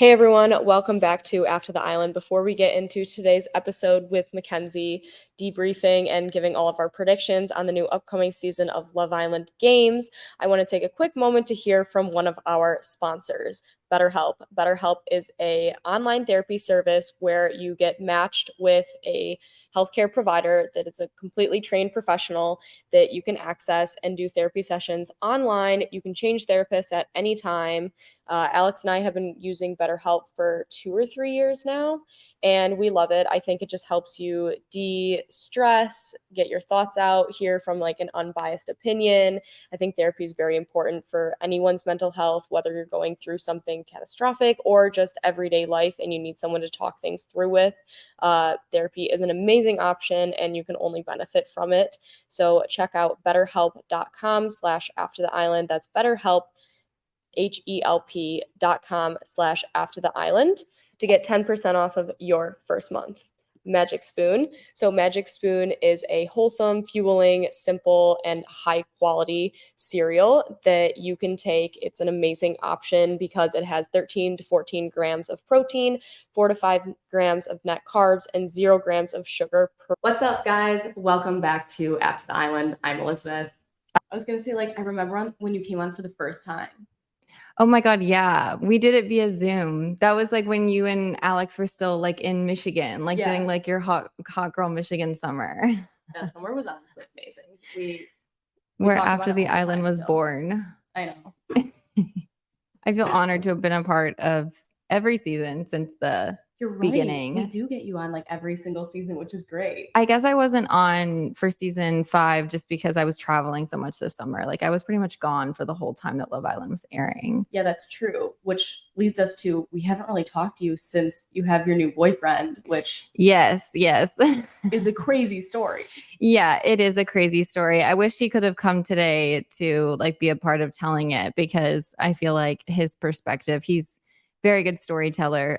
Hey everyone, welcome back to After the Island. Before we get into today's episode with Mackenzie, debriefing and giving all of our predictions on the new upcoming season of Love Island Games, I want to take a quick moment to hear from one of our sponsors, BetterHelp. BetterHelp is a online therapy service where you get matched with a healthcare provider that is a completely trained professional that you can access and do therapy sessions online. You can change therapists at any time. Alex and I have been using BetterHelp for 2 or 3 years now, and we love it. I think it just helps you de-stress, get your thoughts out, hear from like an unbiased opinion. I think therapy is very important for anyone's mental health, whether you're going through something catastrophic or just everyday life and you need someone to talk things through with. Therapy is an amazing option, and you can only benefit from it. So check out betterhelp.com/aftertheisland. That's BetterHelp HELP.com/aftertheisland to get 10% off of your first month. Magic Spoon. So Magic Spoon is a wholesome, fueling, simple, and high quality cereal that you can take. It's an amazing option because it has 13 to 14 grams of protein, 4 to 5 grams of net carbs, and 0 grams of sugar per. What's up, guys? Welcome back to After the Island. I'm Elizabeth. I was going to say, I remember when you came on for the first time. Oh my God, yeah. We did it via Zoom. That was like when you and Alex were still in Michigan, doing your hot girl Michigan summer. That summer was honestly amazing. We Where talk After about it the all the Island time was still. born. I know. I feel honored to have been a part of every season since the You're right. beginning. We do get you on every single season, which is great. I guess I wasn't on for season 5 just because I was traveling so much this summer. I was pretty much gone for the whole time that Love Island was airing. Yeah, that's true. Which leads us to, we haven't really talked to you since you have your new boyfriend, which yes is a crazy story. Yeah, it is a crazy story. I wish he could have come today to be a part of telling it, because I feel like his perspective, he's very good storyteller.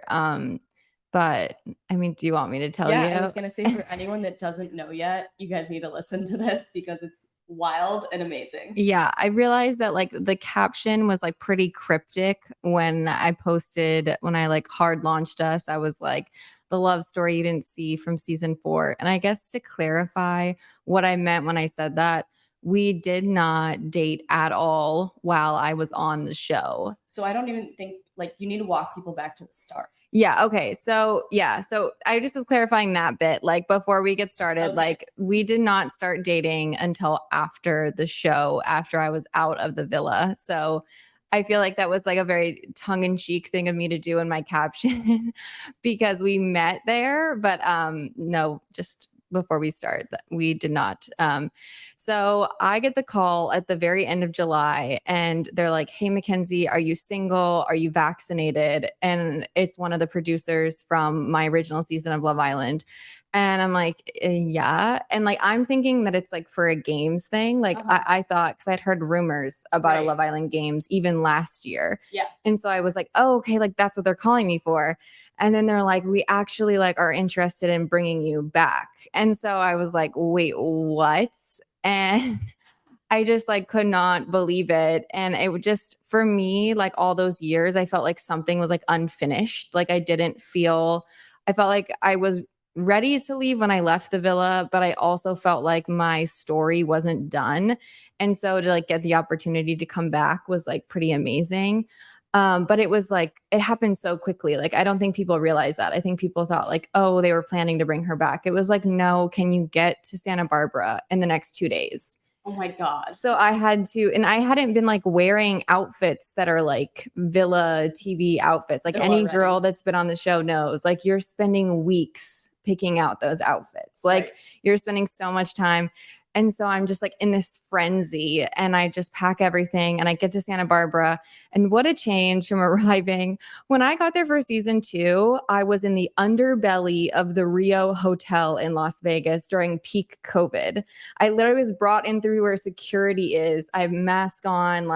But I mean, do you want me to tell you? Yeah, I was going to say, for anyone that doesn't know yet, you guys need to listen to this because it's wild and amazing. Yeah, I realized that the caption was pretty cryptic when I posted, when I hard launched us. I was like, the love story you didn't see from season 4. And I guess to clarify what I meant when I said that, we did not date at all while I was on the show. So I don't even think you need to walk people back to the start. Yeah. Okay. So I just was clarifying that bit, before we get started, okay. We did not start dating until after the show, after I was out of the villa. So I feel like that was a very tongue-in-cheek thing of me to do in my caption because we met there, but no, just before we start, we did not. So I get the call at the very end of July, and they're like, hey, Mackenzie, are you single? Are you vaccinated? And it's one of the producers from my original season of Love Island. And I'm like, yeah. And I'm thinking that it's for a games thing. I thought, because I'd heard rumors about a Love Island Games even last year. Yeah. And so I was like, oh, okay, that's what they're calling me for. And then they're like, we actually are interested in bringing you back. And so I was like, wait, what? And I just could not believe it. And it would just, for me, all those years, I felt like something was unfinished. I felt like I was ready to leave when I left the villa, but I also felt like my story wasn't done. And so to get the opportunity to come back was pretty amazing. But it was it happened so quickly. I don't think people realize that. I think people thought oh, they were planning to bring her back. It was no, can you get to Santa Barbara in the next 2 days? Oh my God. So I had to, and I hadn't been wearing outfits that are villa TV outfits. Any girl that's been on the show knows, you're spending weeks picking out those outfits. You're spending so much time. And so I'm just in this frenzy, and I just pack everything and I get to Santa Barbara. And what a change from arriving. When I got there for season 2, I was in the underbelly of the Rio Hotel in Las Vegas during peak COVID. I literally was brought in through where security is. I have mask on,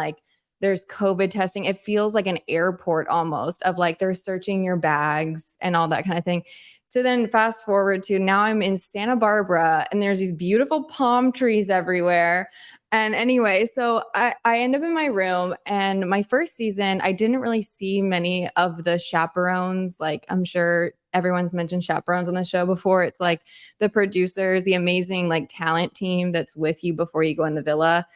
there's COVID testing. It feels like an airport almost, of they're searching your bags and all that kind of thing. So then fast forward to now I'm in Santa Barbara, and there's these beautiful palm trees everywhere. And anyway, so I end up in my room, and my first season, I didn't really see many of the chaperones. Like, I'm sure everyone's mentioned chaperones on the show before. It's like the producers, the amazing like talent team that's with you before you go in the villa.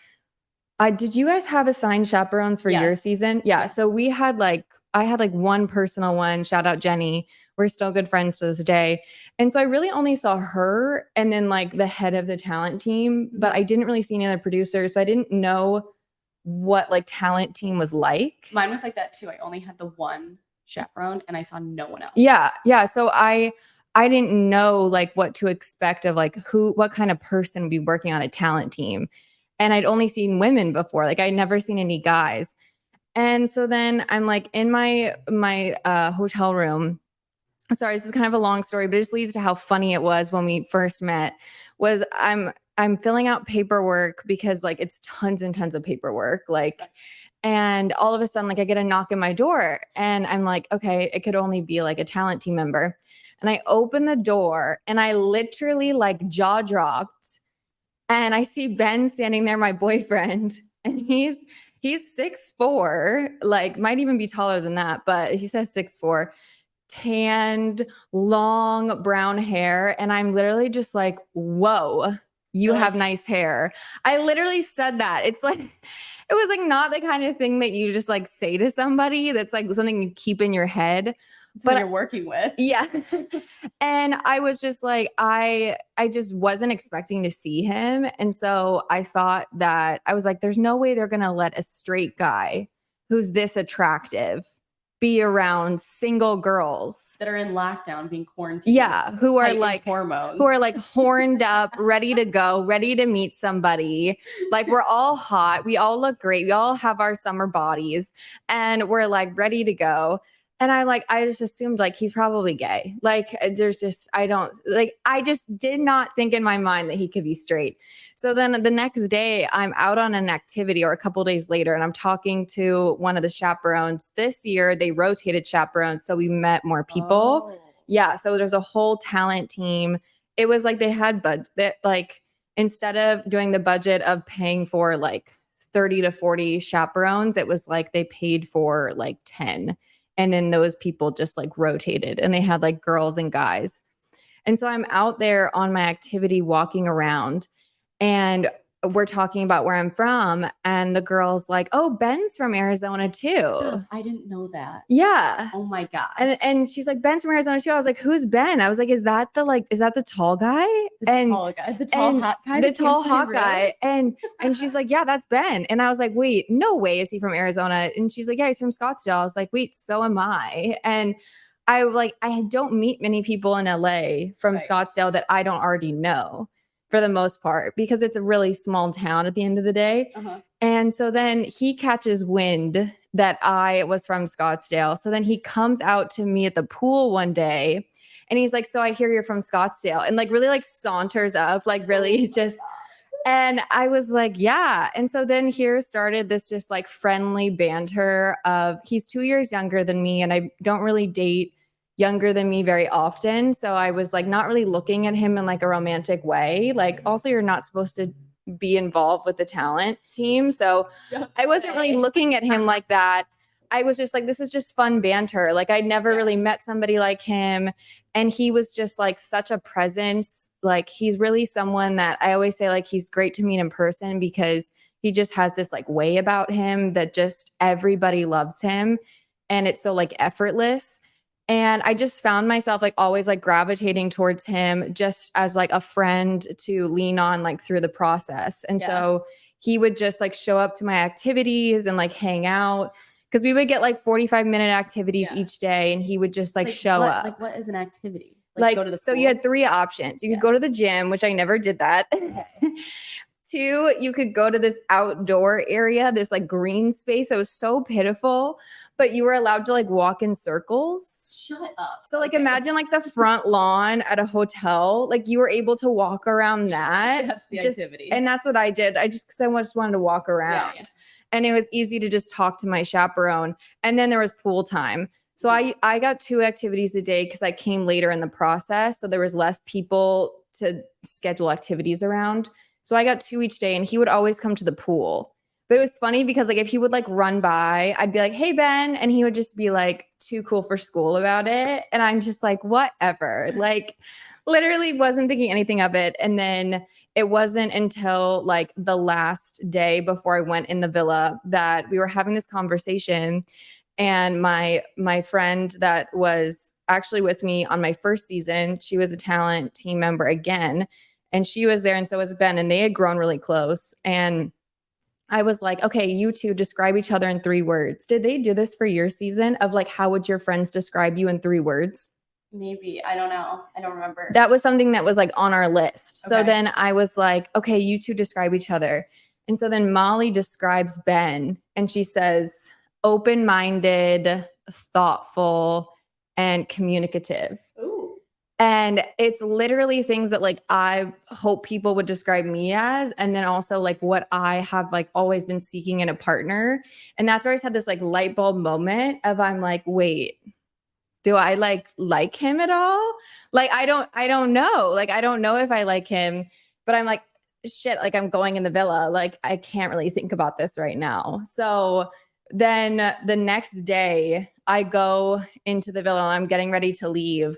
Did you guys have assigned chaperones for your Yes. season? Yeah. So we had like, I had like one personal one. Shout out Jenny. We're still good friends to this day. And so I really only saw her and then like the head of the talent team, but I didn't really see any other producers. So I didn't know what like talent team was like. Mine was like that too. I only had the one chaperone and I saw no one else. Yeah. Yeah. So I didn't know like what to expect of like what kind of person would be working on a talent team. And I'd only seen women before. Like I'd never seen any guys. And so then I'm like in my hotel room. Sorry, this is kind of a long story, but it just leads to how funny it was when we first met. Was I'm filling out paperwork because like it's tons and tons of paperwork. Like, and all of a sudden, like I get a knock in my door, and I'm like, okay, it could only be like a talent team member. And I open the door, and I literally like jaw dropped, and I see Ben standing there, my boyfriend, and he's 6'4", like might even be taller than that, but he says 6'4", tanned, long brown hair. And I'm literally just like, whoa, you have nice hair. I literally said that. It's like, it was like not the kind of thing that you just like say to somebody that's like something you keep in your head. But you're working with. Yeah. And I was just like, I just wasn't expecting to see him. And so I thought that I was like, there's no way they're going to let a straight guy who's this attractive be around single girls that are in lockdown being quarantined. Yeah, who are like hormones. Who are like horned up, ready to go, ready to meet somebody. Like we're all hot, we all look great, we all have our summer bodies, and we're like ready to go. And I just assumed like he's probably gay. Like I just did not think in my mind that he could be straight. So then the next day I'm out on an activity, or a couple days later, and I'm talking to one of the chaperones. This year they rotated chaperones, so we met more people. Oh. Yeah, so there's a whole talent team. It was like they had budget, like instead of doing the budget of paying for like 30 to 40 chaperones, it was like they paid for like 10. And then those people just like rotated, and they had like girls and guys. And so I'm out there on my activity walking around, and we're talking about where I'm from. And the girl's like, oh, Ben's from Arizona too. Stop. I didn't know that. Yeah. Oh my God. And she's like, Ben's from Arizona too. I was like, who's Ben? I was like, is that the tall guy? Tall guy. The tall hot guy. The tall hot guy. And she's like, yeah, that's Ben. And I was like, wait, no way is he from Arizona. And she's like, yeah, he's from Scottsdale. I was like, wait, so am I. And I don't meet many people in LA from Scottsdale that I don't already know, for the most part, because it's a really small town at the end of the day. Uh-huh. And so then he catches wind that I was from Scottsdale. So then he comes out to me at the pool one day, and he's like, so I hear you're from Scottsdale, and like really like saunters up, like really just, and I was like, yeah. And so then here started this just like friendly banter of, he's 2 years younger than me, and I don't really date younger than me very often. So I was like not really looking at him in like a romantic way. Like also you're not supposed to be involved with the talent team. So I wasn't really looking at him like that. I was just like, this is just fun banter. Like I'd never really met somebody like him. And he was just like such a presence. Like he's really someone that I always say like he's great to meet in person, because he just has this like way about him that just everybody loves him. And it's so like effortless. And I just found myself like always like gravitating towards him just as like a friend to lean on like through the process. And so he would just like show up to my activities and like hang out, because we would get like 45-minute activities each day, and he would just like show up. Like what is an activity? Like go to the so pool? You had 3 options. You could go to the gym, which I never did that. 2, you could go to this outdoor area, this like green space that was so pitiful, but you were allowed to like walk in circles. Shut up. So like imagine like the front lawn at a hotel, like you were able to walk around that. That's the activity. And that's what I did. Because I just wanted to walk around. Yeah. And it was easy to just talk to my chaperone. And then there was pool time. So I got 2 activities a day because I came later in the process. So there was less people to schedule activities around. So I got 2 each day, and he would always come to the pool. But it was funny because like if he would like run by, I'd be like, "Hey Ben," and he would just be like too cool for school about it. And I'm just like, whatever. Like literally wasn't thinking anything of it. And then it wasn't until like the last day before I went in the villa that we were having this conversation. And my friend that was actually with me on my first season, she was a talent team member again, and she was there, and so was Ben, and they had grown really close. And I was like, okay, you two describe each other in 3 words. Did they do this for your season of like, how would your friends describe you in 3 words? Maybe. I don't know. I don't remember. That was something that was like on our list. So Okay. then I was like, okay, you two describe each other. And so then Molly describes Ben, and she says, open-minded, thoughtful, and communicative. Ooh. And it's literally things that like I hope people would describe me as, and then also like what I have like always been seeking in a partner. And that's where I just had this like light bulb moment of I'm like, wait, do I like him at all? Like I don't know. Like I don't know if I like him, but I'm like, shit, like I'm going in the villa. Like I can't really think about this right now. So then the next day I go into the villa and I'm getting ready to leave.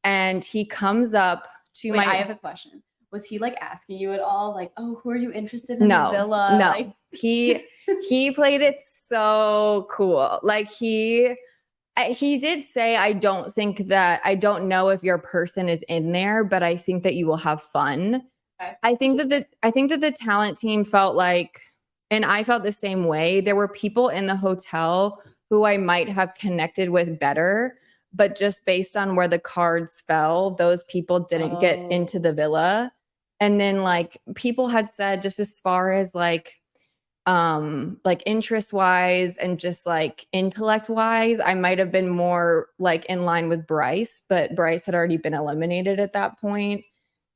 And he comes up to Wait, I have a question. Was he like asking you at all? Like, oh, who are you interested in the No. villa? He played it so cool. Like he did say, I don't know if your person is in there, but I think that you will have fun. Okay. I think that the talent team felt like, and I felt the same way. There were people in the hotel who I might have connected with better, but just based on where the cards fell, those people didn't get into the villa. And then like people had said, just as far as like interest wise and just like intellect wise, I might have been more like in line with Bryce, but Bryce had already been eliminated at that point.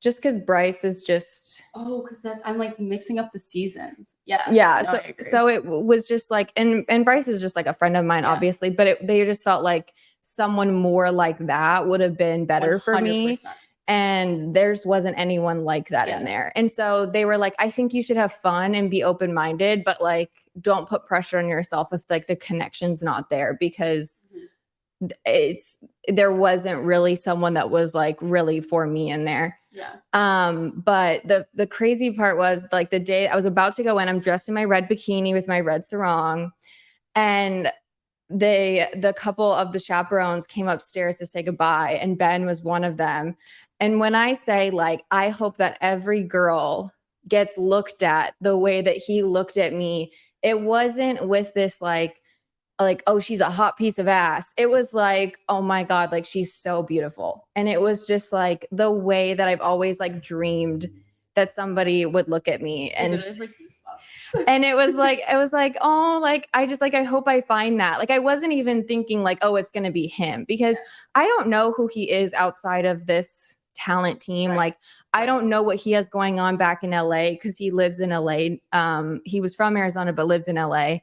Just because Bryce is just because I'm like mixing up the seasons. Yeah. Yeah. No, so it was just like, and Bryce is just like a friend of mine, obviously, but they just felt like someone more like that would have been better 100%. For me. And theirs wasn't anyone like that in there. And so they were like, I think you should have fun and be open-minded, but like, don't put pressure on yourself if like the connection's not there, because there wasn't really someone that was like really for me in there. Yeah. But the crazy part was like the day I was about to go in, I'm dressed in my red bikini with my red sarong, and the couple of the chaperones came upstairs to say goodbye, and Ben was one of them. And when I say like, I hope that every girl gets looked at the way that he looked at me, it wasn't with this like, oh, she's a hot piece of ass. It was like, oh my God, like she's so beautiful. And it was just like the way that I've always like dreamed that somebody would look at me. And and it was like, oh, like I hope I find that. Like I wasn't even thinking like, oh, it's gonna be him, because I don't know who he is outside of this talent team. Right. Like I don't know what he has going on back in LA, because he lives in LA. He was from Arizona but lived in LA.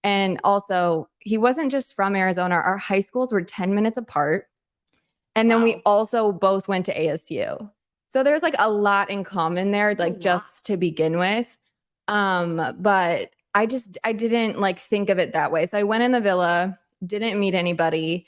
And also, he wasn't just from Arizona. Our high schools were 10 minutes apart. And then we also both went to ASU. So there's like a lot in common there, like just to begin with. But I didn't like think of it that way. So I went in the villa, didn't meet anybody.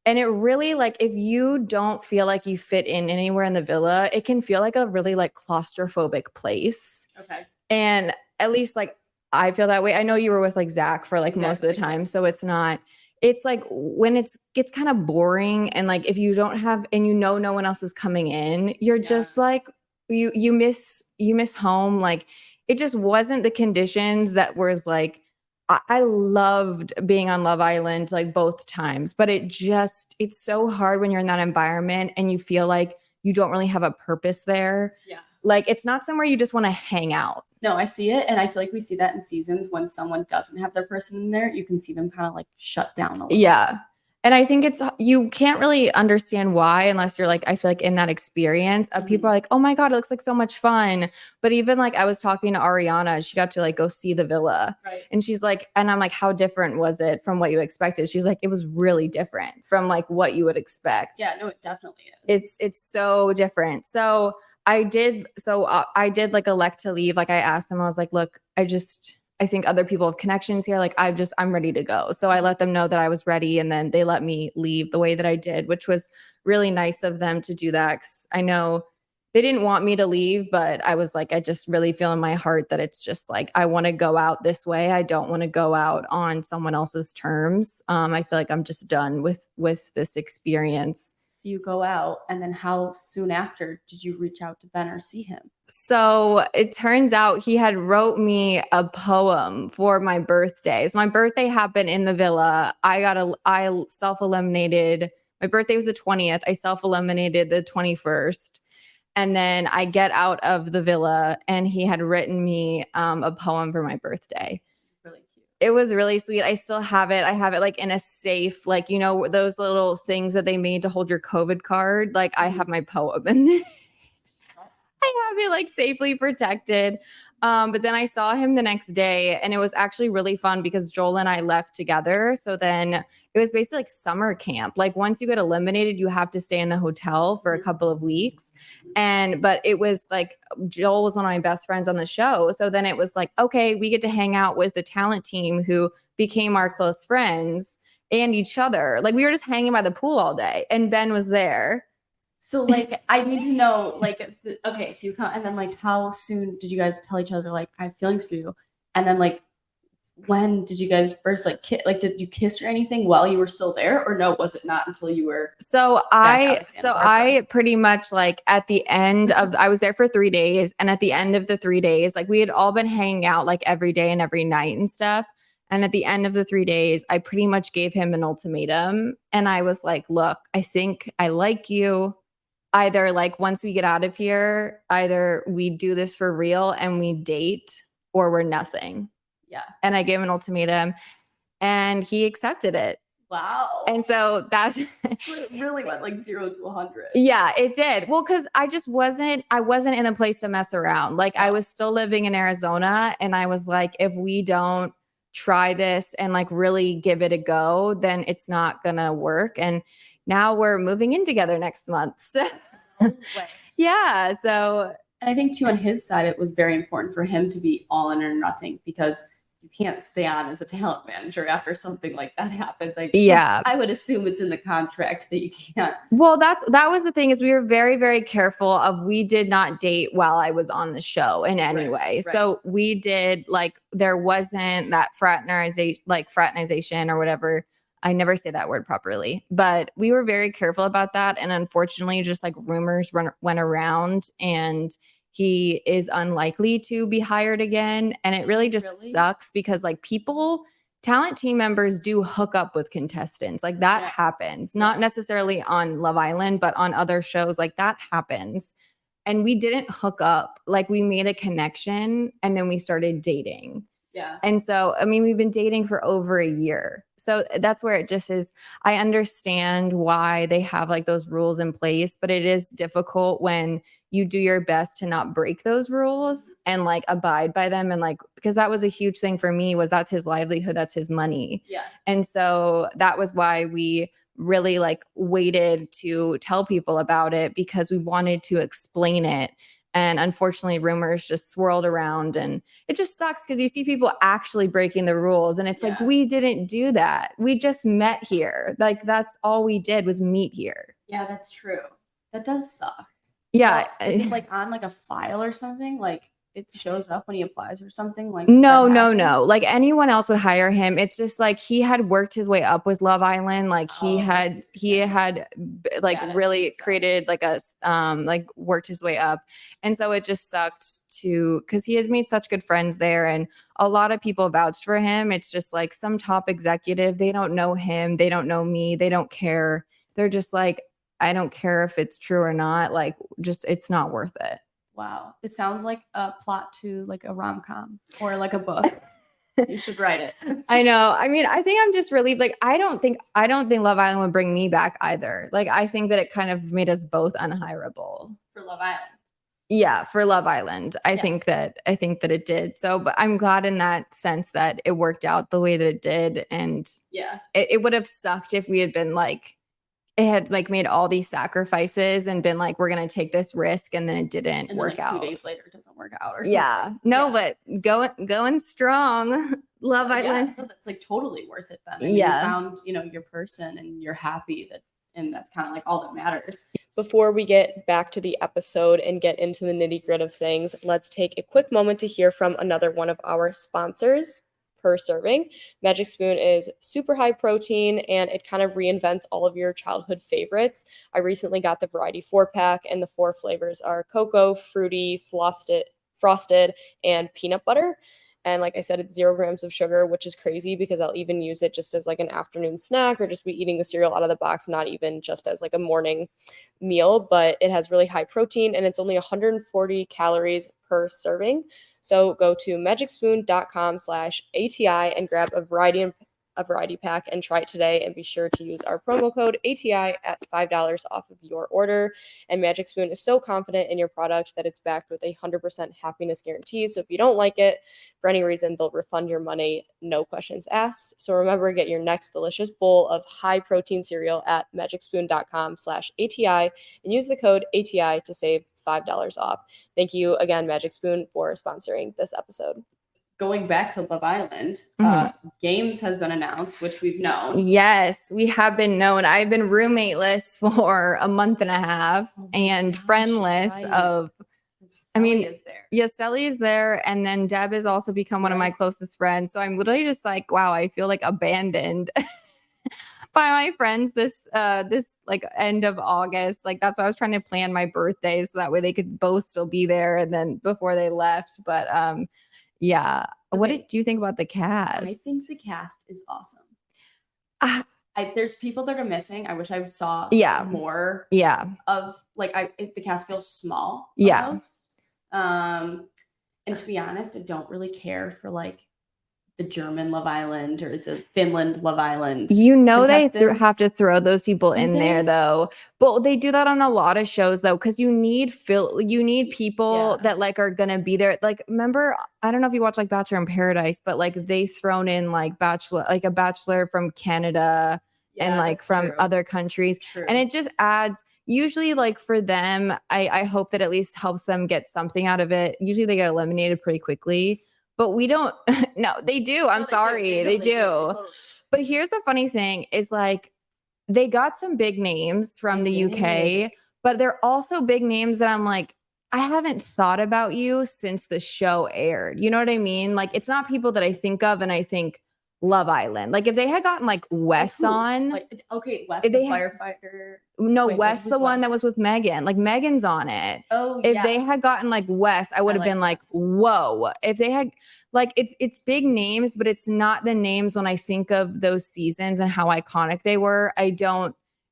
And it really like, if you don't feel like you fit in anywhere in the villa, it can feel like a really like claustrophobic place. Okay. And at least like, I feel that way. I know you were with like Zach for like most of the time. So it's like when it gets kind of boring, and like if you don't have, and no one else is coming in, you're just like, you miss home. Like it just wasn't the conditions that was like, I loved being on Love Island like both times, but it's so hard when you're in that environment and you feel like you don't really have a purpose there. Yeah. Like it's not somewhere you just want to hang out. No, I see it. And I feel like we see that in seasons when someone doesn't have their person in there, you can see them kind of like shut down a little bit. And I think you can't really understand why unless you're like, I feel like in that experience of people are like, oh my God, it looks like so much fun. But even like I was talking to Ariana, she got to like go see the villa. Right. And she's like, and I'm like, how different was it from what you expected? She's like, it was really different from like what you would expect. Yeah, no, it definitely is. It's so different. So I did. So I did like elect to leave. Like I asked them, I was like, look, I think other people have connections here. Like I'm ready to go. So I let them know that I was ready, and then they let me leave the way that I did, which was really nice of them to do that. 'Cause I know they didn't want me to leave, but I was like, I just really feel in my heart that it's just like, I want to go out this way. I don't want to go out on someone else's terms. I feel like I'm just done with this experience. So you go out, and then how soon after did you reach out to Ben or see him? So it turns out he had wrote me a poem for my birthday. So my birthday happened in the villa. I self-eliminated. My birthday was the 20th. I self-eliminated the 21st. And then I get out of the villa, and he had written me a poem for my birthday. Really cute. It was really sweet. I still have it. I have it like in a safe, like, you know, those little things that they made to hold your COVID card. Like I have my poem in there. I have it like safely protected. But then I saw him the next day, and it was actually really fun because Joel and I left together. So then it was basically like summer camp. Like once you get eliminated, you have to stay in the hotel for a couple of weeks. But it was like Joel was one of my best friends on the show. So then it was like, okay, we get to hang out with the talent team who became our close friends and each other. Like we were just hanging by the pool all day, and Ben was there. So like I need to know like okay, so you come, and then like how soon did you guys tell each other like I have feelings for you? And then like when did you guys first like did you kiss or anything while you were still there, or no, was it not until you were I pretty much like at the end of I was there for 3 days, and at the end of the 3 days, like we had all been hanging out like every day and every night and stuff. And at the end of the 3 days, I pretty much gave him an ultimatum, and I was like, look, I think I like you. Either like once we get out of here, either we do this for real and we date, or we're nothing. Yeah. And I gave him an ultimatum, and he accepted it. Wow. And so it really went like 0 to 100. Yeah, it did. Well, because I wasn't in a place to mess around. Like I was still living in Arizona, and I was like, if we don't try this and like really give it a go, then it's not gonna work. And now we're moving in together next month. So yeah. So and I think too on his side, it was very important for him to be all in or nothing, because you can't stay on as a talent manager after something like that happens. I would assume it's in the contract that you can't. Well, that was the thing, is we were very, very careful of, we did not date while I was on the show in any way. Right. So we did like, there wasn't that fraternization or whatever. I never say that word properly, but we were very careful about that. And unfortunately, just like rumors went around, and he is unlikely to be hired again. And it really just sucks, because like talent team members do hook up with contestants. Like that happens, not necessarily on Love Island, but on other shows, like that happens. And we didn't hook up. Like we made a connection, and then we started dating. Yeah. And so, I mean, we've been dating for over a year. So that's where it just is. I understand why they have like those rules in place, but it is difficult when you do your best to not break those rules and like abide by them. And like, because that was a huge thing for me, was that's his livelihood, that's his money. Yeah. And so that was why we really like waited to tell people about it, because we wanted to explain it. And unfortunately, rumors just swirled around, and it just sucks because you see people actually breaking the rules, and it's like, we didn't do that. We just met here. Like that's all we did, was meet here. Yeah, that's true. That does suck. Yeah. Well, is it like on like a file or something? Like it shows up when he applies or something? Like no. Like anyone else would hire him. It's just like he had worked his way up with Love Island. Like he had like really created like a like worked his way up. And so it just sucked because he had made such good friends there, and a lot of people vouched for him. It's just like some top executive, they don't know him, they don't know me, they don't care. They're just like, I don't care if it's true or not. Like just, it's not worth it. Wow. It sounds like a plot to like a rom-com or like a book. You should write it. I know. I mean, I think I'm just relieved. Like, I don't think Love Island would bring me back either. Like, I think that it kind of made us both unhireable. For Love Island. Yeah, for Love Island. I think that it did. So, but I'm glad in that sense that it worked out the way that it did. And yeah, it would have sucked if we had been like it had like made all these sacrifices and been like, we're going to take this risk. And then it didn't And then work like out. 2 days later, it doesn't work out or something. Yeah. No, but going strong. Love Island. No, that's like totally worth it then. I mean, you found, your person and you're happy and that's kind of like all that matters. Before we get back to the episode and get into the nitty-gritty of things, let's take a quick moment to hear from another one of our sponsors, Per Serving. Magic Spoon is super high protein and it kind of reinvents all of your childhood favorites. I recently got the variety 4-pack and the 4 flavors are cocoa, fruity, frosted, and peanut butter. And like I said, it's 0 grams of sugar, which is crazy because I'll even use it just as like an afternoon snack or just be eating the cereal out of the box, not even just as like a morning meal. But it has really high protein and it's only 140 calories per serving. So go to magicspoon.com/ATI and grab a variety pack and try it today, and be sure to use our promo code ATI at $5 off of your order. And Magic Spoon is so confident in your product that it's backed with a 100% happiness guarantee. So if you don't like it for any reason, they'll refund your money, no questions asked. So remember, get your next delicious bowl of high protein cereal at magicspoon.com/ATI and use the code ATI to save $5 off. Thank you again, Magic Spoon, for sponsoring this episode. Going back to Love Island, Games has been announced, which we've known. Yes, we have been known. I've been roommateless for a month and a half and friendless of. Sally is there. Yes, Sally is there. And then Deb has also become one of my closest friends. So I'm literally just like, wow, I feel like abandoned by my friends this like end of August. Like that's why I was trying to plan my birthday so that way they could both still be there and then before they left. But yeah. Okay. What did you think about the cast? I think the cast is awesome. There's people that are missing. I wish I saw more. Yeah. Of like the cast feels small. Yeah. Almost. And to be honest, I don't really care for like the German Love Island or the Finland Love Island. They have to throw those people in there though. But they do that on a lot of shows though, because you need people that like are gonna be there. Like remember, I don't know if you watch like Bachelor in Paradise, but like they thrown in like a bachelor from Canada and like from other countries. True. And it just adds usually like for them, I hope that at least helps them get something out of it. Usually they get eliminated pretty quickly. But we don't. No, they do. I'm sorry. They do. Totally. But here's the funny thing is like they got some big names from the UK, but they're also big names that I'm like, I haven't thought about you since the show aired. You know what I mean? Like it's not people that I think of and I think Love Island. Like if they had gotten like Wes on. Wes the firefighter. No, Wes the one that was with Megan. Like Megan's on it. Oh, if they had gotten like Wes, I would have been like, whoa. If they had like it's big names, but it's not the names when I think of those seasons and how iconic they were.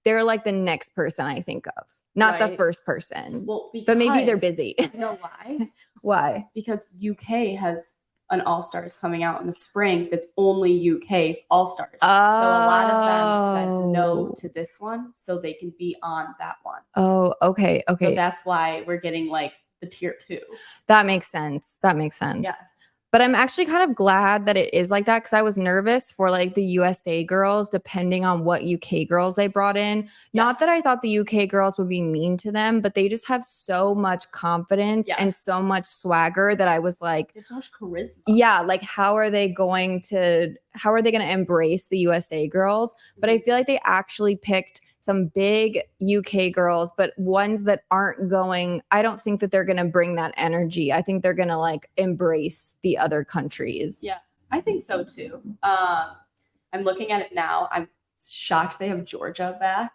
They're like the next person I think of. Not the first person. Well, but maybe they're busy. You know why? Why? Because UK has an All-Stars coming out in the spring that's only UK All-Stars. So a lot of them said no to this one so they can be on that one. Oh, okay. So that's why we're getting like the tier 2. That makes sense. Yes. But I'm actually kind of glad that it is like that because I was nervous for like the USA girls, depending on what UK girls they brought in. Yes. Not that I thought the UK girls would be mean to them, but they just have so much confidence and so much swagger that I was like, there's so much charisma. Yeah, like how are they going to embrace the USA girls? But I feel like they actually picked some big UK girls, but ones that aren't going, I don't think that they're going to bring that energy. I think they're going to like embrace the other countries. Yeah, I think so too. I'm looking at it now. I'm shocked they have Georgia back.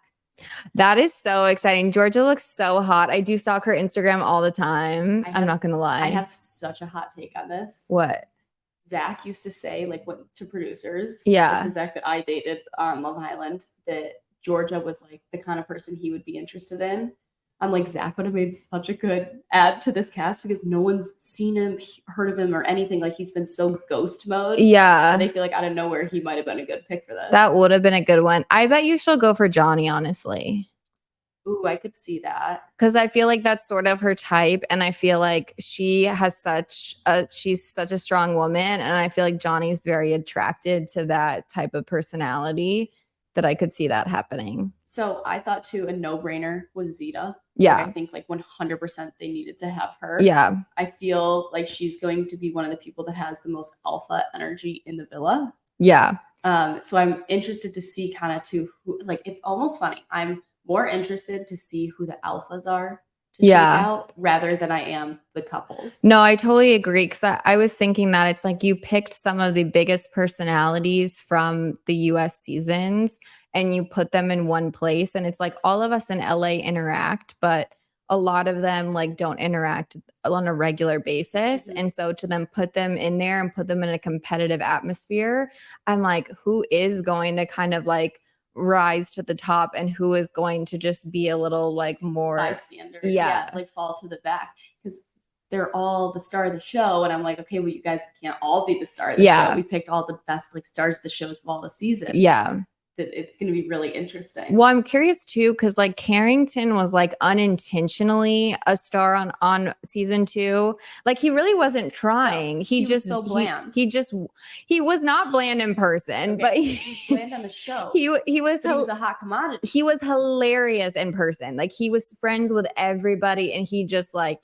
That is so exciting. Georgia looks so hot. I do stalk her Instagram all the time. I'm not going to lie. I have such a hot take on this. What? Zach used to say like to producers. Yeah. The Zach that I dated on Love Island that Georgia was like the kind of person he would be interested in. I'm like, Zach would have made such a good add to this cast because no one's seen him, heard of him or anything. Like he's been so ghost mode. Yeah. And they feel like out of nowhere, he might've been a good pick for this. That would have been a good one. I bet you she'll go for Johnny, honestly. Ooh, I could see that. Because I feel like that's sort of her type. And I feel like she's such a strong woman. And I feel like Johnny's very attracted to that type of personality that I could see that happening. So I thought too, a no-brainer was Zeta. Yeah. Like, I think like 100% they needed to have her. Yeah. I feel like she's going to be one of the people that has the most alpha energy in the villa. Yeah. So I'm interested to see kind of too who, like, it's almost funny. I'm more interested to see who the alphas are to shake out rather than I am the couples. No, I totally agree. Because I was thinking that it's like you picked some of the biggest personalities from the US seasons and you put them in one place. And it's like all of us in LA interact, but a lot of them like don't interact on a regular basis. Mhm. And so to then put them in there and put them in a competitive atmosphere, I'm like, who is going to kind of like rise to the top and who is going to just be a little like more bystander, like fall to the back, because they're all the star of the show, and I'm like, okay, well, you guys can't all be the star of the show. We picked all the best like stars of the shows of all the seasons. That it's going to be really interesting. Well, I'm curious too, because like Carrington was like unintentionally a star on season 2. Like he really wasn't trying. No, he just was so bland. He was not bland in person, but he was bland on the show. He was a hot commodity. He was hilarious in person. Like he was friends with everybody, and he just like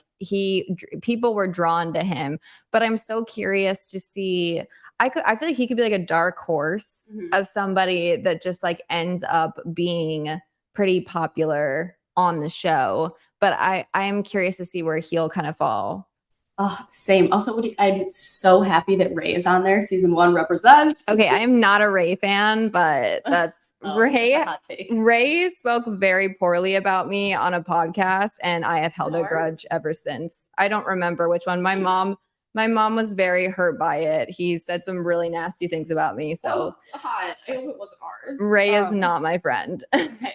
people were drawn to him. But I'm so curious to see. I feel like he could be like a dark horse of somebody that just like ends up being pretty popular on the show. But I am curious to see where he'll kind of fall. Oh, same. Also, I'm so happy that Ray is on there. Season 1 represent. Okay, I am not a Ray fan, but that's Ray. That's a hot take. Ray spoke very poorly about me on a podcast, and I have held a grudge ever since. I don't remember which one. My mom was very hurt by it. He said some really nasty things about me. So hot. I hope it wasn't ours. Ray is not my friend. Okay.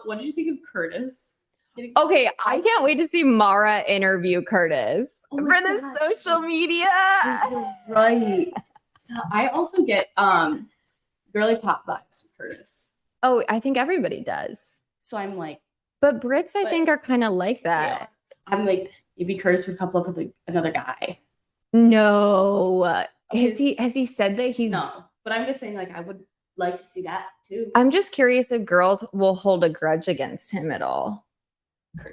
What did you think of Curtis? Okay, I can't wait to see Mara interview Curtis for the social media. Right. So I also get girly pop vibes from Curtis. Oh, I think everybody does. So I'm like, but Brits, I think, are kind of like that. Yeah. I'm like, maybe Curtis would couple up with like another guy. No. Has he said that he's no? But I'm just saying, like, I would like to see that too. I'm just curious if girls will hold a grudge against him at all.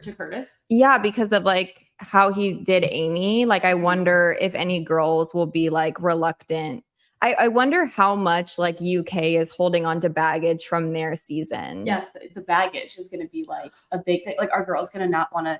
To Curtis? Yeah, because of like how he did Amy. Like, I wonder if any girls will be like reluctant. I wonder how much like UK is holding on to baggage from their season. Yes, the baggage is going to be like a big thing. Like, are girls going to not want to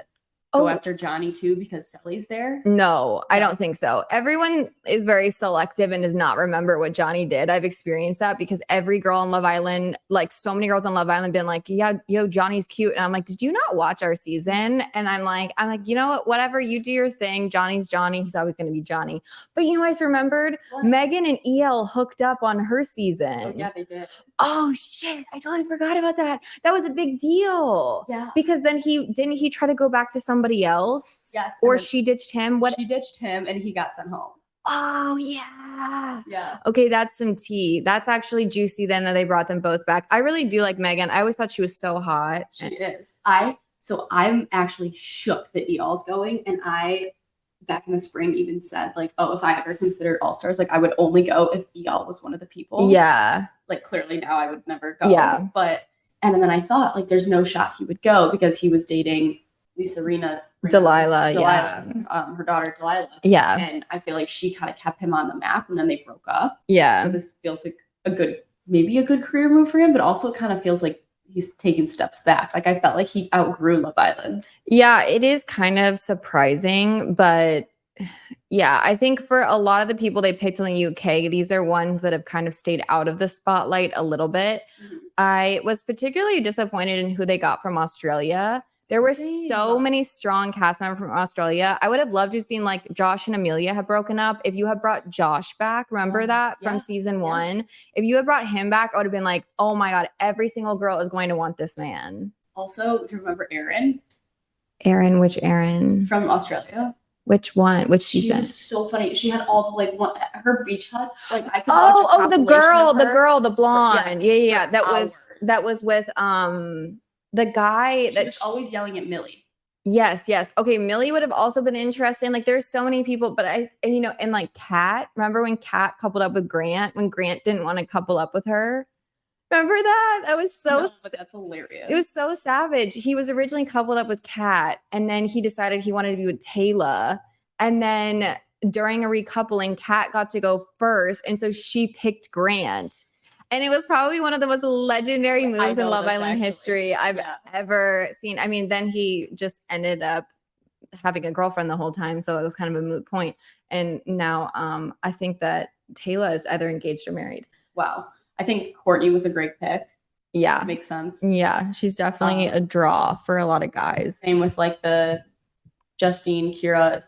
go after Johnny too because Sally's there? No, I don't think so. Everyone is very selective and does not remember what Johnny did. I've experienced that because every girl on Love Island, like so many girls on Love Island, been like, yeah, yo, Johnny's cute. And I'm like, did you not watch our season? And I'm like, you know what? Whatever, you do your thing. Johnny's Johnny. He's always going to be Johnny. But you know, I just remembered Megan and EL hooked up on her season. Oh, yeah, they did. Oh shit, I totally forgot about that. That was a big deal. Yeah. Because then he try to go back to somebody else? Yes. Or she ditched him? She ditched him and he got sent home. Oh yeah. Yeah. Okay, that's some tea. That's actually juicy then that they brought them both back. I really do like Megan. I always thought she was so hot. She is. So I'm actually shook that EL's going, and I back in the spring even said like, oh, if I ever considered All Stars, like I would only go if EL was one of the people. Yeah. Like clearly now I would never go. Yeah. But and then I thought like there's no shot he would go because he was dating Lisa Delilah, yeah. Her daughter Delilah. Yeah. And I feel like she kind of kept him on the map and then they broke up. Yeah. So this feels like maybe a good career move for him, but also kind of feels like he's taking steps back. Like I felt like he outgrew Love Island. Yeah, it is kind of surprising, but yeah, I think for a lot of the people they picked in the UK, these are ones that have kind of stayed out of the spotlight a little bit. Mm-hmm. I was particularly disappointed in who they got from Australia. There were so many strong cast members from Australia. I would have loved to have seen like Josh and Amelia have broken up. If you had brought Josh back, remember that from season 1? If you had brought him back, I would have been like, oh my God, every single girl is going to want this man. Also, do you remember Erin? Erin, which Erin? From Australia. Which one? Which season? She was so funny. She had all the her beach huts. Like I could. The girl, the blonde. Yeah. That was with the guy that was always yelling at Millie. Yes. Okay, Millie would have also been interesting. Like there's so many people, but and like Kat, remember when Kat coupled up with Grant when Grant didn't want to couple up with her? Remember that? That was so No, but that's hilarious. it was so savage. He was originally coupled up with Kat, and then he decided he wanted to be with Taylor. And then during a recoupling, Kat got to go first, and so she picked Grant. And it was probably one of the most legendary moves in Love Island history I've ever seen. I mean, then he just ended up having a girlfriend the whole time, so it was kind of a moot point. And now I think that Taylor is either engaged or married. Wow. I think Courtney was a great pick. Yeah. Makes sense. Yeah, she's definitely a draw for a lot of guys. Same with like the Justine, Kira,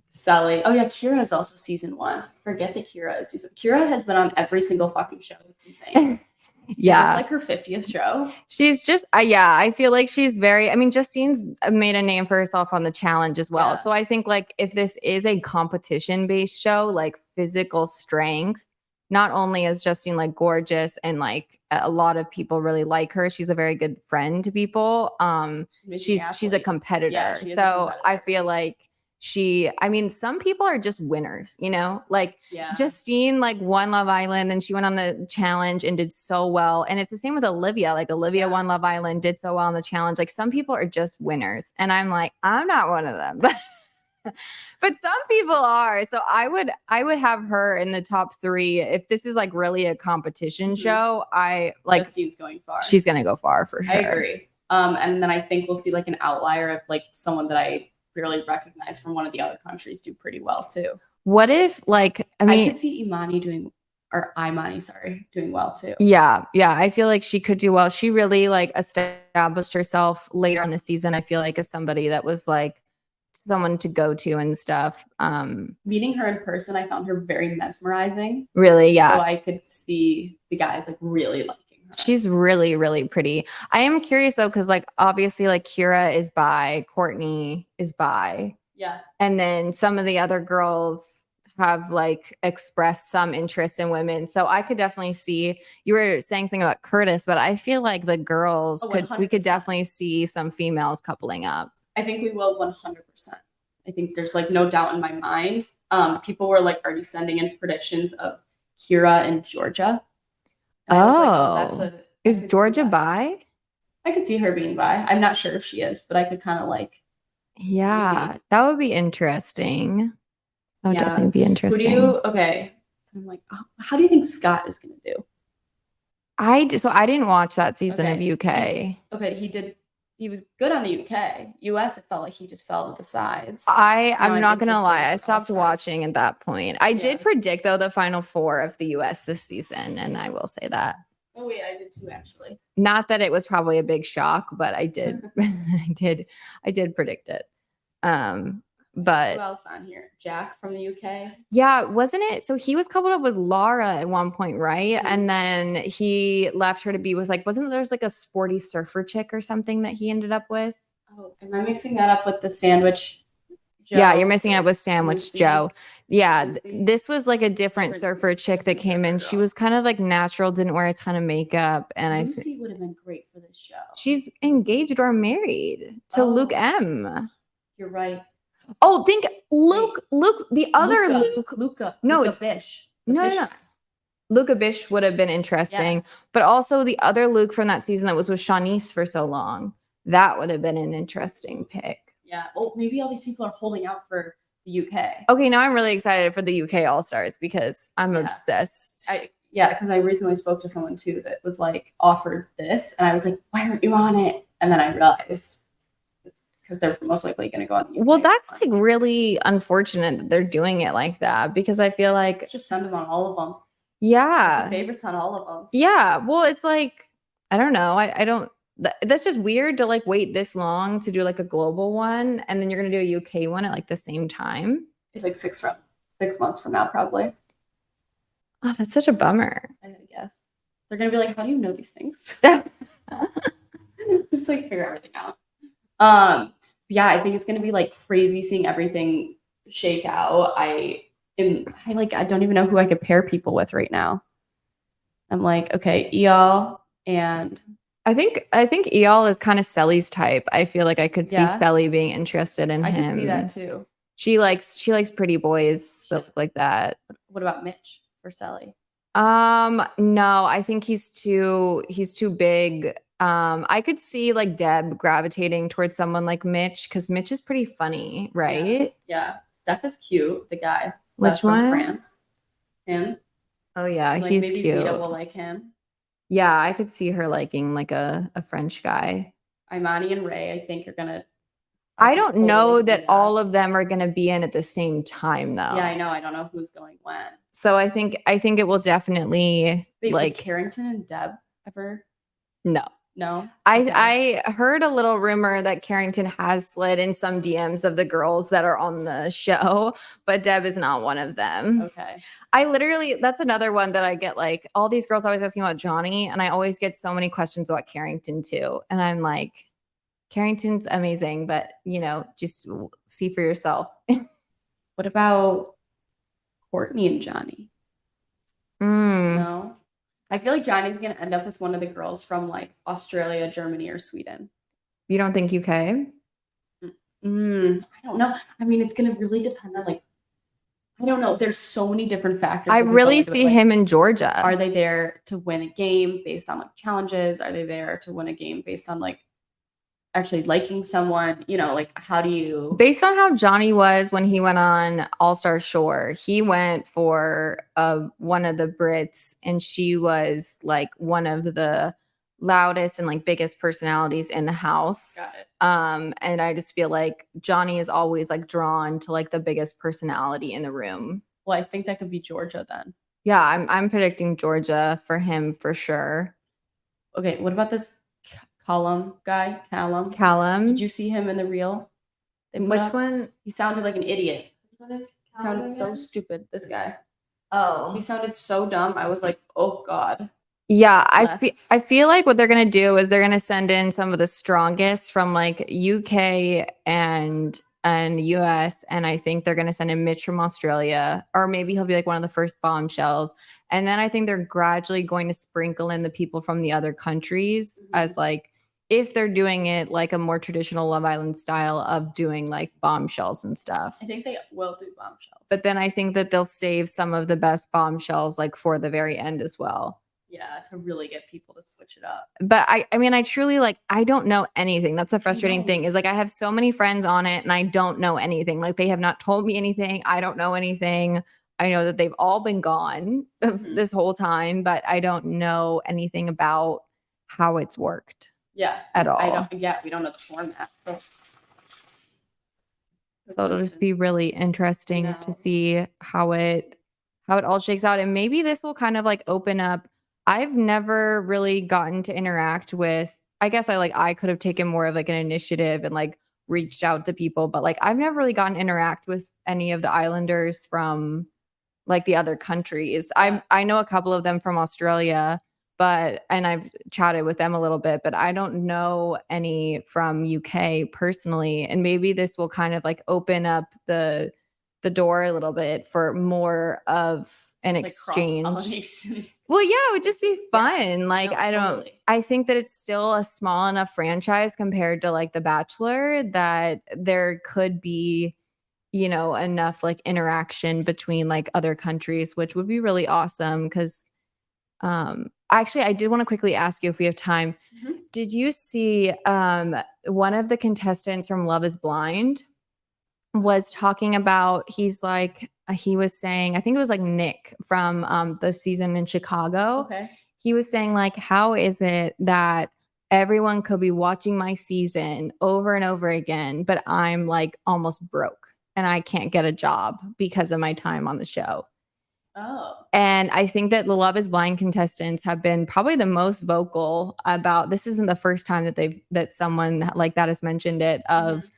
Sally. Oh yeah, Kira is also season 1. Forget that Kira is season. Kira has been on every single fucking show. It's insane. Yeah. Is this like her 50th show? She's just, yeah, I feel like she's very, I mean, Justine's made a name for herself on the challenge as well. Yeah. So I think like if this is a competition based show, like physical strength, not only is Justine like gorgeous and like a lot of people really like her, she's a very good friend to people. She's a competitor. Yeah, she is a so competitor. I feel like I mean, some people are just winners, you know, like Justine like won Love Island, then she went on the challenge and did so well. And it's the same with Olivia. Like Olivia won Love Island, did so well on the challenge. Like some people are just winners. And I'm like, I'm not one of them, but some people are. So I would have her in the top 3. If this is like really a competition show, I like Justine's going far. She's going to go far for sure. I agree. And then I think we'll see like an outlier of like someone that I really recognize from one of the other countries do pretty well too. What if like, I mean, I could see Imani doing well too. Yeah. I feel like she could do well. She really like established herself later in the season. I feel like as somebody that was like someone to go to and stuff. Meeting her in person, I found her very mesmerizing. Really, yeah. So I could see the guys like really liking her. She's really, really pretty. I am curious though, because like obviously like Kira is bi, Courtney is bi. Yeah. And then some of the other girls have like expressed some interest in women. So I could definitely see, you were saying something about Curtis, but I feel like the girls we could definitely see some females coupling up. I think we will 100%. I think there's like no doubt in my mind. People were like already sending in predictions of Kira and Georgia. And is Georgia bi? I could see her being bi. I'm not sure if she is, but I could kind of like. Yeah, that would be interesting. That would definitely be interesting. Okay. So I'm like, how do you think Scott is going to do? I didn't watch that season of UK. Okay, he was good on the UK. US, it felt like he just fell to the sides. I'm not going to lie. I stopped watching at that point. I did predict, though, the final 4 of the US this season, and I will say that. Oh, wait, I did too, actually. Not that it was probably a big shock, but I did. I did predict it. But who else on here? Jack from the UK. Yeah, wasn't it? So he was coupled up with Laura at one point, right? Mm-hmm. And then he left her to be with like, wasn't there's like a sporty surfer chick or something that he ended up with? Oh, am I mixing that up with the Sandwich Joe? Yeah, you're mixing it up with Sandwich Lucy. Joe. Yeah, this was like a different surfer chick that came in. She was kind of like natural, didn't wear a ton of makeup, and Lucy would have been great for this show. She's engaged or married to Luke M. You're right. Oh, think Luke, the other Luca. No, Luca it's Bish. No. Luca Bish would have been interesting, but also the other Luke from that season that was with Shanice for so long. That would have been an interesting pick. Yeah. Oh, maybe all these people are holding out for the UK. Okay, now I'm really excited for the UK All-Stars because I'm obsessed. Because I recently spoke to someone too that was like offered this, and I was like, why aren't you on it? And then I realized because they're most likely going to go on the UK. Well, that's like really unfortunate that they're doing it like that because I feel like just send them on all of them. Yeah, the favorites on all of them. Yeah, well, it's like I don't know. I don't. That's just weird to like wait this long to do like a global one, and then you're going to do a UK one at like the same time. It's like 6 months from now, probably. Oh, that's such a bummer. I gotta guess they're going to be like, "How do you know these things?" Just like figure everything out. Yeah, I think it's gonna be like crazy seeing everything shake out. I don't even know who I could pair people with right now. I'm like, okay, Eyal and I think Eyal is kind of Selly's type. I feel like I could see Selly being interested in him. I can see that too. She likes pretty boys that look like that. What about Mitch for Selly? No, I think he's too big. I could see like Deb gravitating towards someone like Mitch because Mitch is pretty funny, right? Yeah. Steph is cute, the guy. Which Steph from one? France. Him. Oh yeah, Like he's maybe cute. Zeta will like him. Yeah, I could see her liking like a French guy. Imani and Ray, I think, are gonna. I could don't totally know see that all of them are going to be in at the same time though. Yeah, I know. I don't know who's going when. So I think it will definitely Wait, would like Carrington and Deb ever? no. No. Okay. I heard a little rumor that Carrington has slid in some DMs of the girls that are on the show, but Deb is not one of them. Okay. I literally, that's another one that I get like all these girls always asking about Johnny, and I always get so many questions about Carrington too. And I'm like, Carrington's amazing, but you know, just see for yourself. What about Courtney and Johnny? No. I feel like Johnny's gonna end up with one of the girls from like Australia, Germany, or Sweden. You don't think UK? I don't know. I mean, it's gonna really depend on like I don't know. There's so many different factors. I that could go really into it. see Like, him in Georgia. Are they there to win a game based on like challenges? Are they there to win a game based on like actually liking someone? You know, like how do you Based on how Johnny was when he went on All Star Shore, he went for one of the Brits, and she was like one of the loudest and like biggest personalities in the house. Got it. And I just feel like Johnny is always like drawn to like the biggest personality in the room. Well, I think that could be Georgia then. Yeah, I'm predicting Georgia for him for sure. Okay, what about this Callum guy? Callum. Did you see him in the reel? Which one? He sounded like an idiot. What is He sounded so stupid, this guy. Oh. He sounded so dumb. I was like, oh God. Yeah, I feel like what they're going to do is they're going to send in some of the strongest from like UK and US, and I think they're going to send in Mitch from Australia, or maybe he'll be like one of the first bombshells. And then I think they're gradually going to sprinkle in the people from the other countries as like if they're doing it like a more traditional Love Island style of doing like bombshells and stuff. I think they will do bombshells. But then I think that they'll save some of the best bombshells like for the very end as well. Yeah, to really get people to switch it up. But I mean, I truly like, I don't know anything. That's the frustrating thing is like, I have so many friends on it and I don't know anything. Like they have not told me anything. I don't know anything. I know that they've all been gone this whole time, but I don't know anything about how it's worked. Yeah. At all. We don't know the format. So it'll just be really interesting to see how it all shakes out. And maybe this will kind of like open up. I've never really gotten to interact with, I guess I could have taken more of like an initiative and like reached out to people, but like I've never really gotten to interact with any of the Islanders from like the other countries. I know a couple of them from Australia, and I've chatted with them a little bit, but I don't know any from UK personally. And maybe this will kind of like open up the door a little bit for more of an exchange. Well, yeah, it would just be fun. Yeah, like, I think that it's still a small enough franchise compared to like The Bachelor that there could be, you know, enough like interaction between like other countries, which would be really awesome. Cause actually, I did want to quickly ask you if we have time. Did you see one of the contestants from Love is Blind was talking about, he was saying, I think it was like Nick from the season in Chicago. Okay. He was saying like, how is it that everyone could be watching my season over and over again, but I'm like almost broke and I can't get a job because of my time on the show. Oh. And I think that the Love is Blind contestants have been probably the most vocal about, this isn't the first time that someone like that has mentioned it, of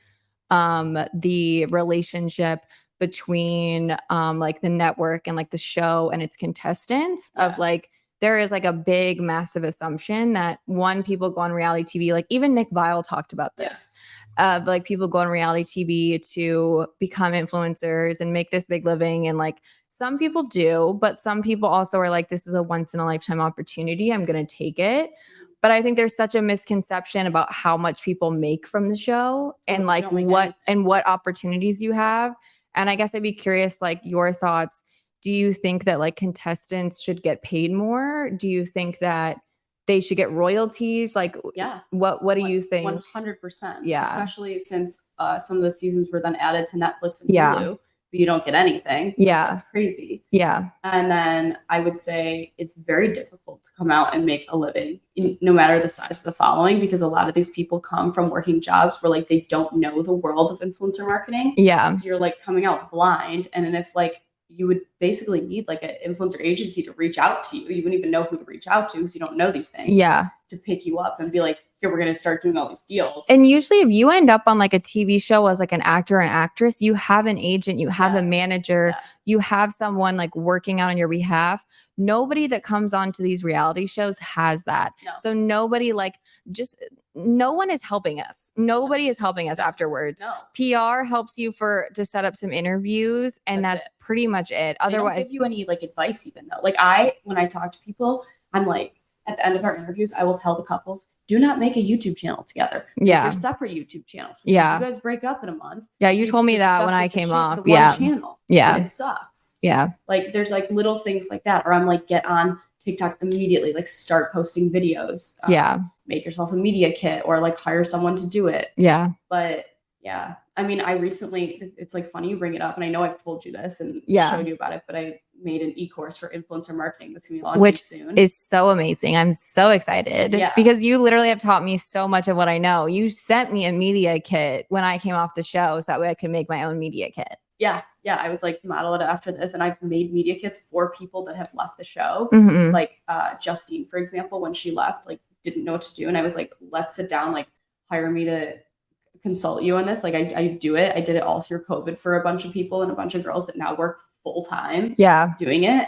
the relationship between like the network and like the show and its contestants of like, there is like a big massive assumption that people go on reality TV, like even Nick Viall talked about this, of like people go on reality TV to become influencers and make this big living. And like some people do, but some people also are like, this is a once in a lifetime opportunity. I'm going to take it. But I think there's such a misconception about how much people make from the show and like what opportunities you have. And I guess I'd be curious, like your thoughts. do you think that like contestants should get paid more? Do you think that they should get royalties? Like, Yeah. what do you think? 100%. Yeah. Especially since some of the seasons were then added to Netflix and Yeah. Hulu, but you don't get anything. Yeah. Like, that's crazy. Yeah. And then I would say it's very difficult to come out and make a living, no matter the size of the following, because a lot of these people come from working jobs where like they don't know the world of influencer marketing. Yeah. So you're like coming out blind. And then if like you would basically need like an influencer agency to reach out to you. You wouldn't even know who to reach out to because you don't know these things. Yeah. To pick you up and be like, here, we're going to start doing all these deals. And usually if you end up on like a TV show as like an actor or an actress, you have an agent, you have a manager, you have someone like working out on your behalf. Nobody that comes onto these reality shows has that. No. So nobody like no one is helping us. Nobody is helping us afterwards. No. PR helps you to set up some interviews and that's pretty much it. Otherwise, they don't give you any like advice even though. Like when I talk to people, I'm like, at the end of our interviews, I will tell the couples, do not make a YouTube channel together. Yeah. There's separate YouTube channels. Yeah. If you guys break up in a month. Yeah, you told me that when I came off. Yeah. Channel. Yeah. And it sucks. Yeah. Like there's like little things like that. Or I'm like, get on TikTok immediately, like start posting videos. Yeah. Make yourself a media kit or like hire someone to do it. Yeah. But yeah, I mean, I recently, it's like funny you bring it up. And I know I've told you this and showed you about it, but I made an e-course for influencer marketing that's going to be launching soon. Which is so amazing. I'm so excited because you literally have taught me so much of what I know. You sent me a media kit when I came off the show so that way I could make my own media kit. Yeah. Yeah. I was like, model it after this. And I've made media kits for people that have left the show. Mm-hmm. Like Justine, for example, when she left, like didn't know what to do. And I was like, let's sit down, like hire me to consult you on this. Like I do it. I did it all through COVID for a bunch of people and a bunch of girls that now work full time doing it.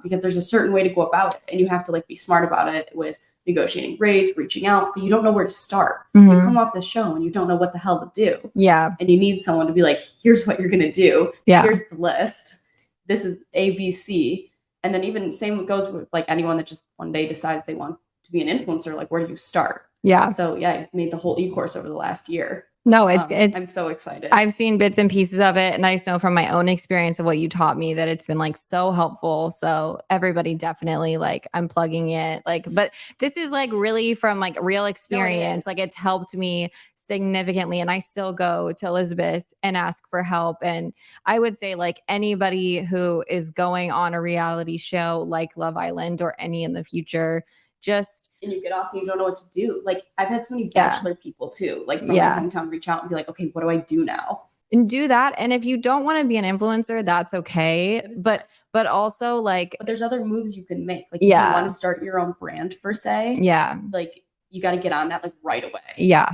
Because there's a certain way to go about it and you have to like be smart about it with negotiating rates, reaching out, but you don't know where to start. Mm-hmm. You come off the show and you don't know what the hell to do. Yeah. And you need someone to be like, here's what you're going to do. Yeah. Here's the list. This is ABC. And then even same goes with like anyone that just one day decides they want to be an influencer. Like, where do you start? Yeah. So yeah, I made the whole e-course over the last year. No, it's I'm so excited. I've seen bits and pieces of it. And I just know from my own experience of what you taught me that it's been like so helpful. So everybody definitely like I'm plugging it like, but this is like really from like real experience. Like it's helped me significantly. And I still go to Elizabeth and ask for help. And I would say like anybody who is going on a reality show like Love Island or any in the future, and you get off and you don't know what to do. Like I've had so many bachelor people too, like from my hometown reach out and be like, okay, what do I do now? And do that. And if you don't want to be an influencer, that's okay. But also like, but there's other moves you can make. Like if you want to start your own brand per se. Yeah. Like you got to get on that like right away. Yeah.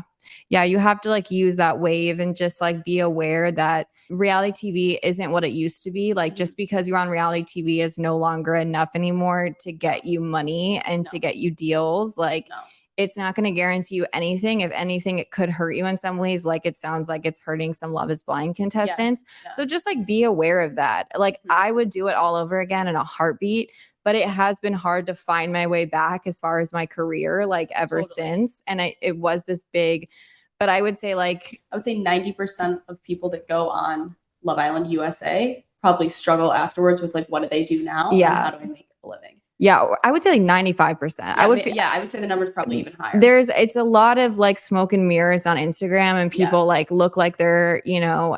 Yeah. You have to like use that wave and just like be aware that reality TV isn't what it used to be. Like just because you're on reality TV is no longer enough anymore to get you money and to get you deals. Like it's not going to guarantee you anything. If anything, it could hurt you in some ways. Like it sounds like it's hurting some Love is Blind contestants. Yeah. So just like be aware of that. Like I would do it all over again in a heartbeat, but it has been hard to find my way back as far as my career, like ever since. And it was this big, but I would say 90% of people that go on Love Island USA probably struggle afterwards with like, what do they do now? Yeah. And how do I make a living? Yeah, I would say like 95%. Yeah, I would say the number's probably even higher. It's a lot of like smoke and mirrors on Instagram and people like look like they're,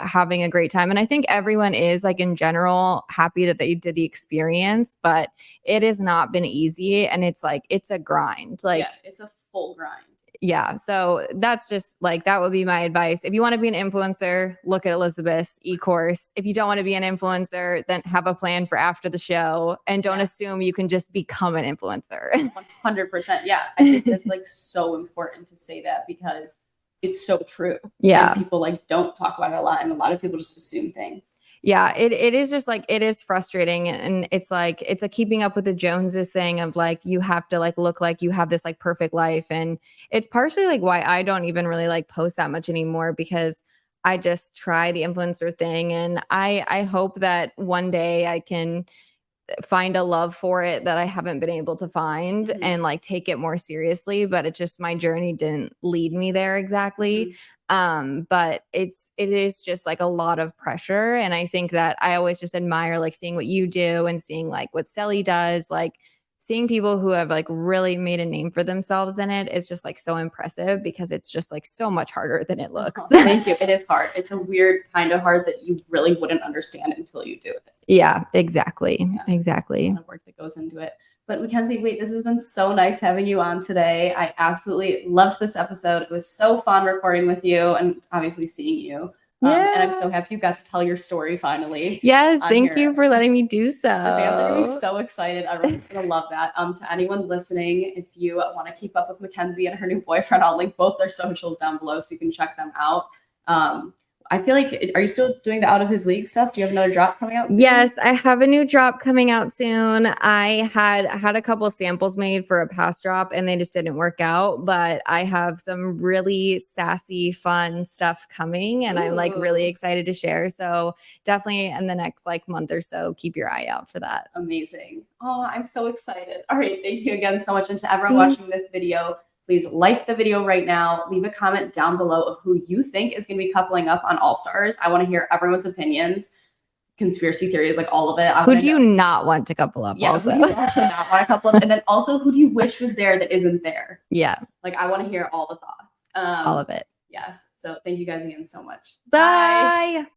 having a great time. And I think everyone is like in general happy that they did the experience, but it has not been easy. And it's like, it's a grind. Like it's a full grind. Yeah. So that's just like, that would be my advice. If you want to be an influencer, look at Elizabeth's e-course. If you don't want to be an influencer, then have a plan for after the show and don't assume you can just become an influencer. 100%. Yeah. I think that's like so important to say that because it's so true. Yeah. And people like don't talk about it a lot. And a lot of people just assume things. Yeah, it is just like, it is frustrating. And it's like, it's a keeping up with the Joneses thing of like, you have to like look like you have this like perfect life. And it's partially like why I don't even really like post that much anymore because I just try the influencer thing. And I hope that one day I can find a love for it that I haven't been able to find Mhm. and like take it more seriously, but it just my journey didn't lead me there exactly. But it is just like a lot of pressure, and I think that I always just admire like seeing what you do and seeing like what Sally does, like seeing people who have like really made a name for themselves in it is just like so impressive because it's just like so much harder than it looks. Thank you. It is hard. It's a weird kind of hard that you really wouldn't understand until you do it. Yeah, exactly. Yeah. Exactly. A lot of work that goes into it. But Mackenzie, wait, this has been so nice having you on today. I absolutely loved this episode. It was so fun recording with you and obviously seeing you. And I'm so happy you got to tell your story finally. Yes, thank here. you for letting me do so. The fans are going to be so excited. Everyone's going to love that. To anyone listening, if you want to keep up with Mackenzie and her new boyfriend, I'll link both their socials down below so you can check them out. I feel like, are you still doing the Out of His League stuff? Do you have another drop coming out soon? Yes, I have a new drop coming out soon. I had a couple samples made for a past drop and they just didn't work out, but I have some really sassy, fun stuff coming and I'm like really excited to share. So definitely in the next like month or so, keep your eye out for that. Amazing. Oh, I'm so excited. All right. Thank you again so much. And to everyone watching this video, please like the video right now. Leave a comment down below of who you think is going to be coupling up on All Stars. I want to hear everyone's opinions, conspiracy theories, like all of it. Who do you not want to couple up? Yeah, also, who do you also not want to couple up? And then also, who do you wish was there that isn't there? Yeah, like I want to hear all the thoughts. all of it. Yes. So thank you guys again so much. Bye.